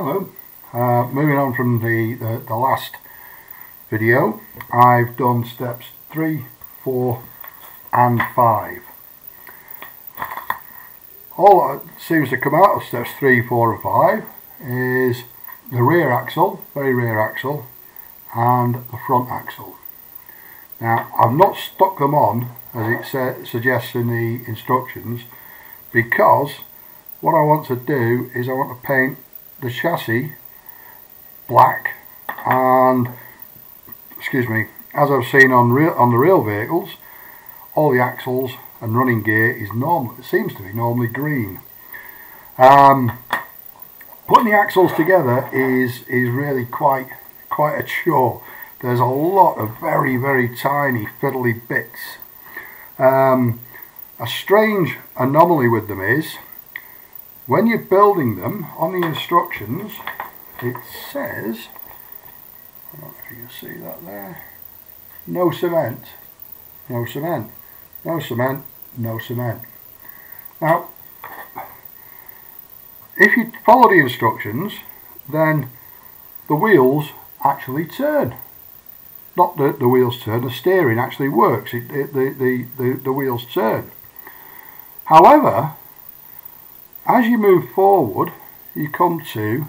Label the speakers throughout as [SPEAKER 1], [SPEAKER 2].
[SPEAKER 1] Hello. Moving on from the last video, I've done steps 3, 4 and 5. All that seems to come out of steps 3, 4 and 5 is the rear axle, very rear axle, and the front axle. Now I've not stuck them on as it suggests in the instructions, because what I want to do is I want to paint the chassis black, and as I've seen on the real vehicles, all the axles and running gear is seems to be normally green. Putting the axles together is really quite a chore. There's a lot of very tiny fiddly bits. A strange anomaly with them is, when you're building them, on the instructions it says, I don't know if you can see that there, no cement, no cement, no cement, no cement. Now if you follow the instructions, then the wheels actually turn. Not the wheels turn, the steering actually works, the wheels turn. However, as you move forward, you come to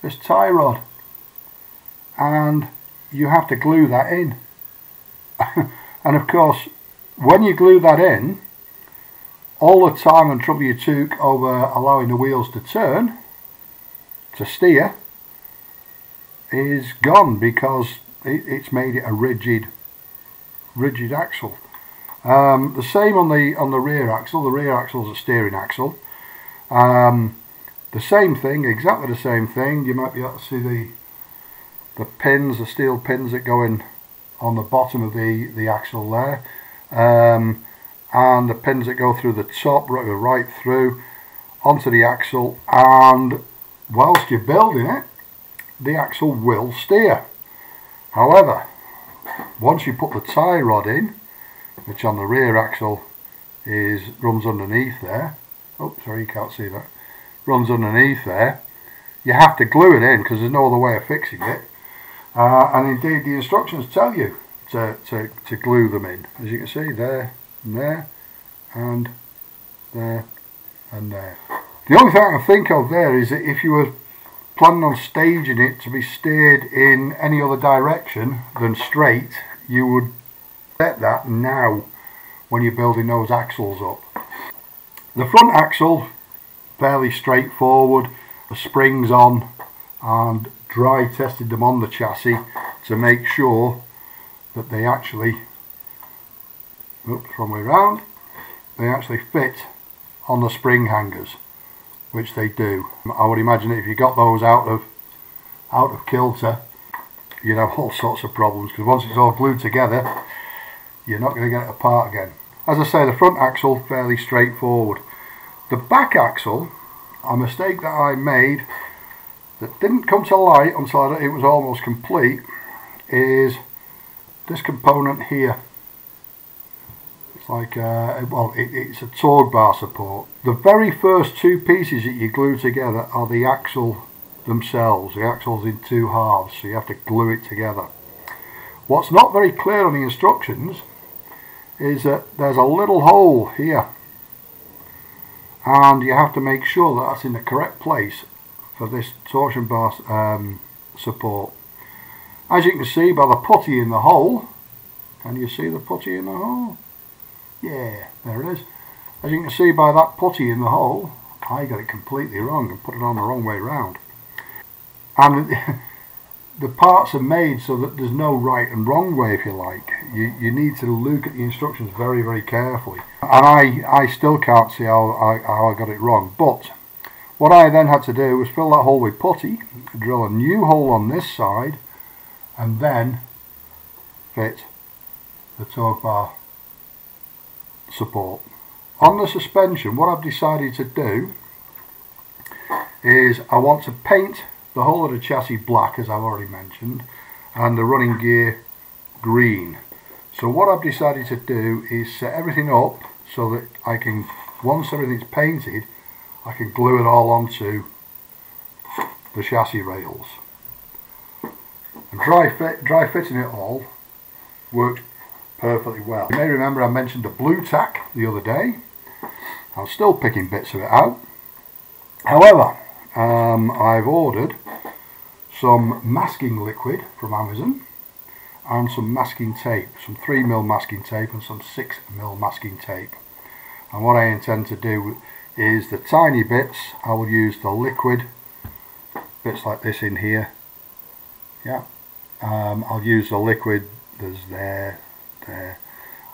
[SPEAKER 1] this tie rod, and you have to glue that in. And of course, when you glue that in, all the time and trouble you took over allowing the wheels to turn, to steer, is gone, because it's made it a rigid axle. The same on the rear axle. The rear axle is a steering axle. The same thing, exactly the same thing. You might be able to see the pins, the steel pins that go in on the bottom of the axle there, and the pins that go through the top, right through onto the axle, and whilst you're building it, the axle will steer. However, once you put the tie rod in, which on the rear axle runs underneath there, oh sorry, you can't see that, runs underneath there, you have to glue it in because there's no other way of fixing it. And indeed the instructions tell you to glue them in, as you can see, there and there and there and there. The only thing I can think of there is that if you were planning on staging it to be steered in any other direction than straight, you would set that now when you're building those axles up. The front axle, fairly straightforward. The springs on, and dry tested them on the chassis to make sure that they actually, wrong way round, they actually fit on the spring hangers, which they do. I would imagine that if you got those out of kilter, you'd have all sorts of problems, because once it's all glued together, you're not going to get it apart again. As I say, the front axle, fairly straightforward. The back axle, a mistake that I made that didn't come to light until it was almost complete, is this component here. It's like it's a torque bar support. The very first two pieces that you glue together are the axle themselves. The axle's in two halves, so you have to glue it together. What's not very clear on the instructions is that there's a little hole here, and you have to make sure that that's in the correct place for this torsion bar support. As you can see by the putty in the hole, can you see the putty in the hole? Yeah, there it is. As you can see by that putty in the hole, I got it completely wrong and put it on the wrong way round. And the parts are made so that there's no right and wrong way, if you like. You need to look at the instructions very carefully. And I still can't see how I got it wrong. But what I then had to do was fill that hole with putty, drill a new hole on this side, and then fit the torque bar support. On the suspension, what I've decided to do is I want to paint the whole of the chassis black, as I've already mentioned, and the running gear green. So what I've decided to do is set everything up so that I can, once everything's painted, I can glue it all onto the chassis rails. And dry fitting it all worked perfectly well. You may remember I mentioned the blue tack the other day. I'm still picking bits of it out. However, I've ordered some masking liquid from Amazon and some masking tape, some 3mm masking tape and some 6mm masking tape. And what I intend to do is the tiny bits, I will use the liquid, bits like this in here. Yeah, I'll use the liquid, there's there,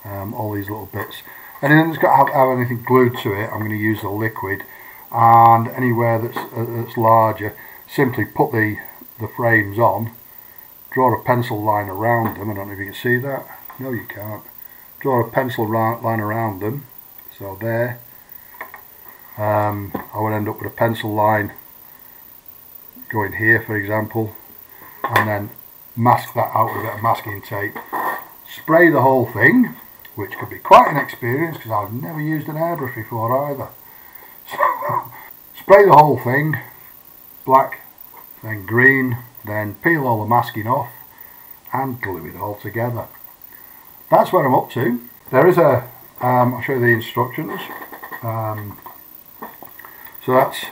[SPEAKER 1] all these little bits. Anything that's got to have anything glued to it, I'm going to use the liquid. And anywhere that's larger, simply put the frames on, draw a pencil line around them. I don't know if you can see that. No, you can't. Draw a pencil line around them. So there. I would end up with a pencil line going here, for example, and then mask that out with a bit of masking tape. Spray the whole thing, which could be quite an experience because I've never used an airbrush before either. So, spray the whole thing, black, then green, then peel all the masking off and glue it all together. That's what I'm up to. There is a, I'll show you the instructions. So that's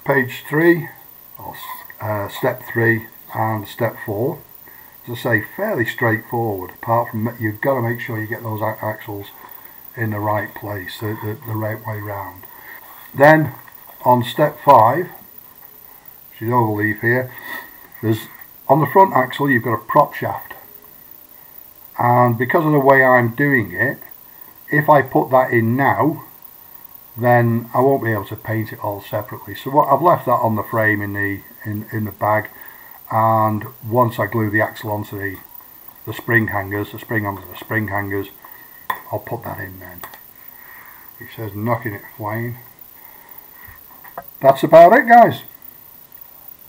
[SPEAKER 1] page 3, or step 3 and step 4. As I say, fairly straightforward, apart from you've got to make sure you get those axles in the right place, the right way round. Then on step 5, which is overleaf here, there's on the front axle you've got a prop shaft, and because of the way I'm doing it, if I put that in now, then I won't be able to paint it all separately. So what I've left that on the frame in the bag, and once I glue the axle onto the spring hangers, the spring onto the spring hangers, I'll put that in then. It says knocking it flying. That's about it, guys.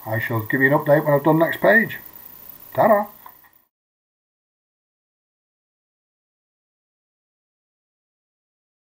[SPEAKER 1] I shall give you an update when I've done next page. Ta-da!